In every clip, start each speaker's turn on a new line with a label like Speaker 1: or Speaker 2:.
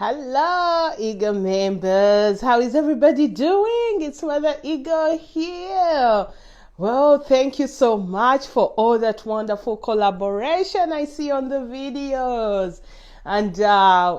Speaker 1: Hello, Ego members. How is everybody doing? It's Mother Ego here. Well, thank you so much for all that wonderful collaboration I see on the videos. And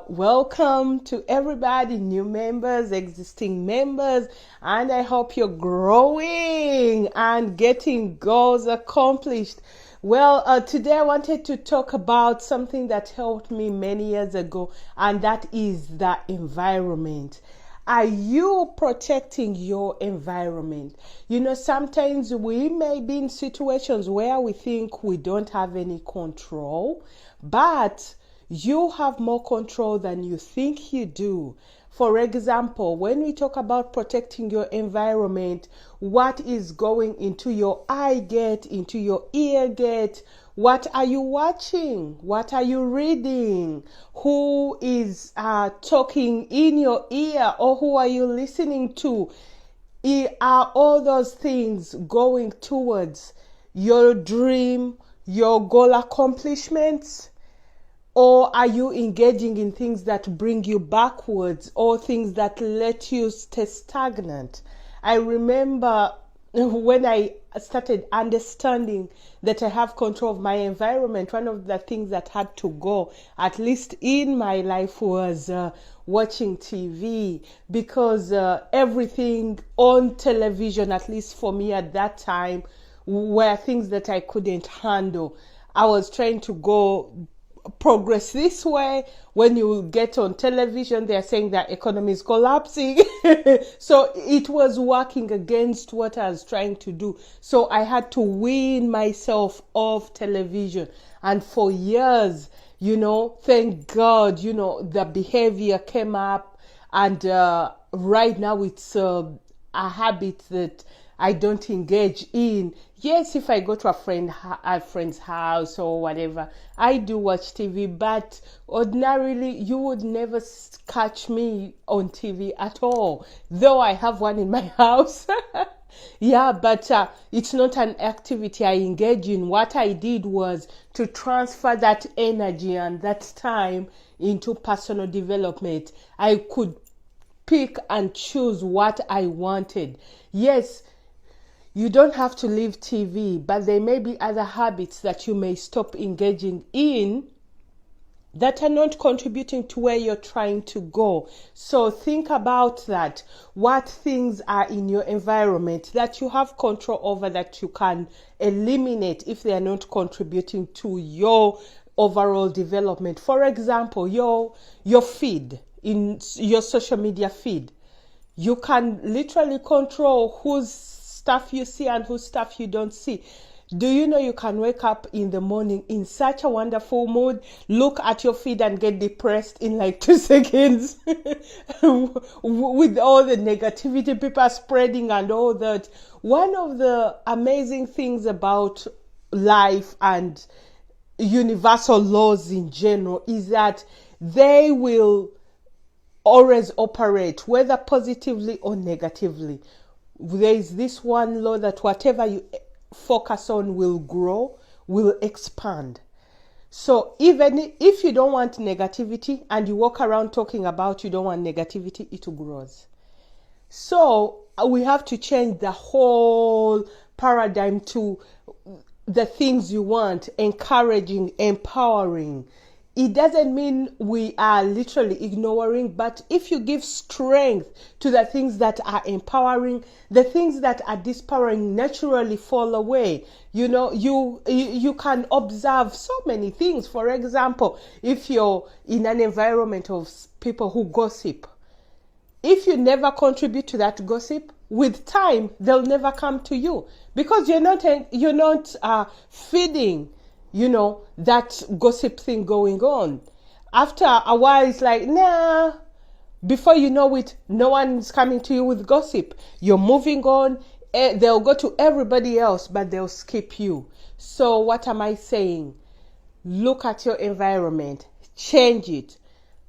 Speaker 1: welcome to everybody, new members, existing members. And I hope you're growing and getting goals accomplished. Well, today I wanted to talk about something that helped me many years ago, and that is the environment. Are you protecting your environment? You know, sometimes we may be in situations where we think we don't have any control, but you have more control than you think you do. For example, when we talk about protecting your environment, what is going into your eye gate, into your ear gate? What are you watching? What are you reading? Who is talking in your ear, or who are you listening to? Are all those things going towards your dream, your goal accomplishments? Or are you engaging in things that bring you backwards, or things that let you stay stagnant? I remember when I started understanding that I have control of my environment, one of the things that had to go, at least in my life, was watching TV, because everything on television, at least for me at that time, were things that I couldn't handle. I was trying to progress this way. When you get on television, they're saying that economy is collapsing. So it was working against what I was trying to do. So I had to wean myself off television. And for years, thank God, the behavior came up. And right now it's a habit that I don't engage in. Yes, if I go to a friend's house or whatever, I do watch TV, but ordinarily you would never catch me on TV at all, though I have one in my house. Yeah, but it's not an activity I engage in. What I did was to transfer that energy and that time into personal development. I could pick and choose what I wanted. Yes, you don't have to leave TV, but there may be other habits that you may stop engaging in that are not contributing to where you're trying to go. So think about that. What things are in your environment that you have control over, that you can eliminate if they are not contributing to your overall development? For example, your feed, in your social media feed. You can literally control whose stuff you see and whose stuff you don't see. Do you know you can wake up in the morning in such a wonderful mood, look at your feed and get depressed in like 2 seconds with all the negativity people are spreading and all that? One of the amazing things about life and universal laws in general is that they will always operate, whether positively or negatively. There is this one law that whatever you focus on will grow, will expand. So even if you don't want negativity and you walk around talking about you don't want negativity, it grows. So we have to change the whole paradigm to the things you want, encouraging, empowering. It doesn't mean we are literally ignoring, but if you give strength to the things that are empowering, the things that are dispowering naturally fall away. You can observe so many things. For example, if you're in an environment of people who gossip, if you never contribute to that gossip, with time they'll never come to you, because you're not feeding that gossip thing going on. After a while, it's like, nah. Before you know it, no one's coming to you with gossip. You're moving on. They'll go to everybody else, but they'll skip you. So what am I saying? Look at your environment. Change it.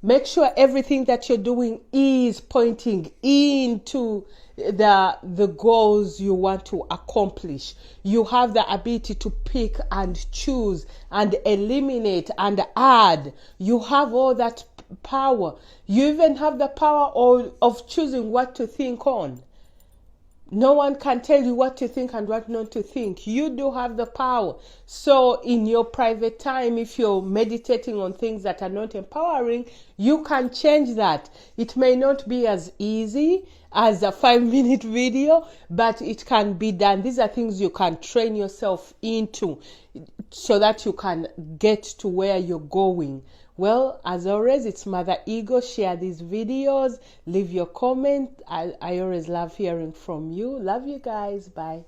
Speaker 1: Make sure everything that you're doing is pointing into the goals you want to accomplish. You have the ability to pick and choose and eliminate and add. You have all that power. You even have the power of choosing what to think on. No one can tell you what to think and what not to think. You do have the power. So in your private time, if you're meditating on things that are not empowering, you can change that. It may not be as easy as a 5-minute video, but it can be done. These are things you can train yourself into so that you can get to where you're going. Well, as always, it's Mother Ego. Share these videos. Leave your comment. I always love hearing from you. Love you guys. Bye.